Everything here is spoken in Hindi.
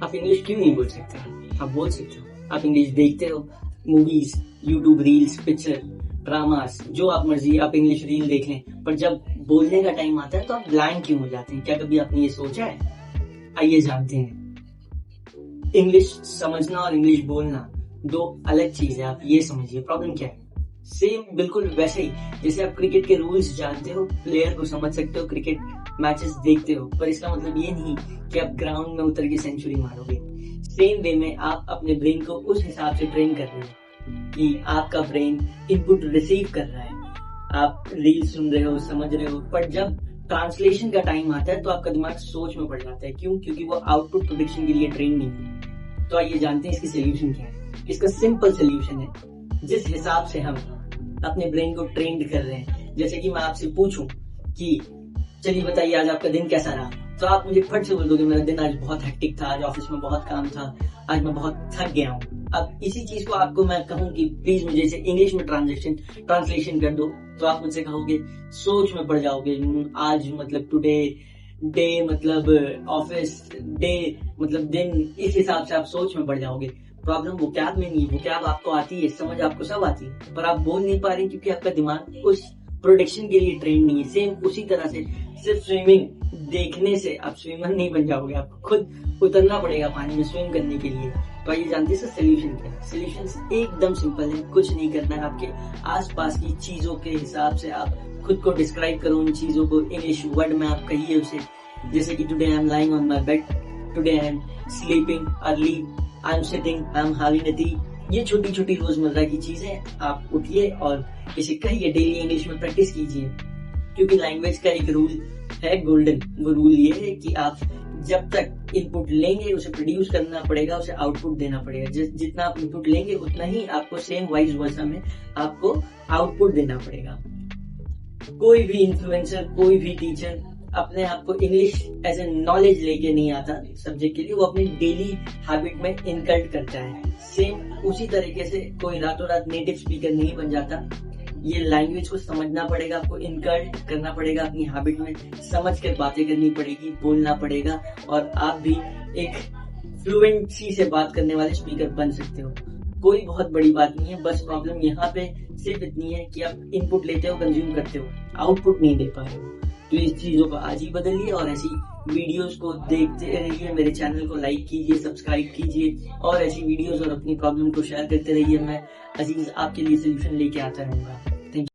आप इंग्लिश क्यों नहीं बोल सकते? आप बोल सकते हो। आप इंग्लिश देखते हो, movies, YouTube reels, picture, dramas, जो आप मर्जी आप इंग्लिश रील देख लें, पर जब बोलने का टाइम आता है तो आप ब्लैंक क्यों हो जाते हैं? क्या कभी आपने ये सोचा है? आइए जानते हैं। इंग्लिश समझना और इंग्लिश बोलना दो अलग चीज है, आप ये समझिए। प्रॉब्लम क्या है? सेम बिल्कुल वैसे ही जैसे आप क्रिकेट के रूल्स जानते हो, प्लेयर को समझ सकते हो, क्रिकेट मैचेस देखते हो, पर इसका मतलब ये नहीं कि आप ग्राउंड में उतर के सेंचुरी मारोगे। सेम वे में आप अपने ब्रेन को उस हिसाब से ट्रेन कर रहे हो कि आपका ब्रेन इनपुट रिसीव कर रहा है। आप रील सुन रहे हो, समझ रहे हो, पर जब ट्रांसलेशन का टाइम आता है तो आपका दिमाग सोच में पड़ जाता है। क्यों? क्योंकि वो आउटपुट प्रोडिक्शन के लिए ट्रेन नहीं है। तो आइए जानते हैं इसकी सोल्यूशन क्या है। इसका सिंपल सोल्यूशन है, जिस हिसाब से हम अपने ब्रेन को ट्रेंड कर रहे हैं। जैसे कि मैं आपसे पूछूं कि चलिए बताइए आज आपका दिन कैसा रहा, तो आप मुझे फट से बोल दोगे मेरा दिन आज बहुत हेक्टिक था, आज ऑफिस में बहुत काम था, आज मैं बहुत थक गया हूँ। अब इसी चीज को आपको मैं कहूँ कि प्लीज मुझे इसे इंग्लिश में ट्रांसलेशन कर दो, तो आप मुझसे कहोगे, सोच में पड़ जाओगे। आज मतलब टुडे, डे मतलब ऑफिस, डे मतलब दिन, इस हिसाब से आप सोच में पड़ जाओगे। प्रॉब्लम वोकैब में नहीं है, वोकैब आपको आती है, समझ आपको सब आती है, पर आप बोल नहीं पा रहे क्योंकि आपका दिमाग उस प्रोडक्शन के लिए ट्रेन नहीं है। सेम उसी तरह से सिर्फ स्विमिंग देखने से आप स्विमर नहीं बन जाओगे, आपको खुद उतरना पड़ेगा पानी में स्विम करने के लिए। तो आइए जानते हैं सोल्यूशन क्या है। सोल्यूशन एकदम सिंपल है, कुछ नहीं करना है। आपके आसपास की चीजों के हिसाब से आप खुद को डिस्क्राइब करो, उन चीजों को इंग्लिश वर्ड में आप कहिए उसे। जैसे कि today I am lying on my bed, today I am sleeping early, I am sitting, I am having a T. ये छोटी छोटी रोजमर्रा की चीजें आप उठिए और इसे कहिए, डेली इंग्लिश में प्रैक्टिस कीजिए। क्योंकि लैंग्वेज का एक रूल है गोल्डन, वो रूल ये है कि आप जब तक इनपुट लेंगे उसे प्रोड्यूस करना पड़ेगा, उसे आउटपुट देना पड़ेगा। जितना आप इनपुट लेंगे उतना ही आपको सेम वाइज वर्सा में आपको आउटपुट देना पड़ेगा। कोई भी इन्फ्लुएंसर, कोई भी टीचर अपने आप को इंग्लिश एज ए नॉलेज लेके नहीं आता सब्जेक्ट के लिए, वो अपनी डेली हैबिट में इनकल्ट करता है। सेम उसी तरीके से कोई रातों रात नेटिव स्पीकर नहीं बन जाता। ये लैंग्वेज को समझना पड़ेगा, आपको इनकल्ट करना पड़ेगा, अपनी हैबिट में समझ कर बातें करनी पड़ेगी, बोलना पड़ेगा, और आप भी एक फ्लुएंसी से बात करने वाले स्पीकर बन सकते हो। कोई बहुत बड़ी बात नहीं है, बस प्रॉब्लम यहाँ पे सिर्फ इतनी है कि आप इनपुट लेते हो, कंज्यूम करते हो, आउटपुट नहीं दे पा रहे हो। तो इस चीजों को आज ही बदलिए और ऐसी वीडियोस को देखते रहिए। मेरे चैनल को लाइक कीजिए, सब्सक्राइब कीजिए और ऐसी वीडियोस और अपनी प्रॉब्लम को शेयर करते रहिए। मैं अजीज आपके लिए सोल्यूशन लेके आता रहूंगा।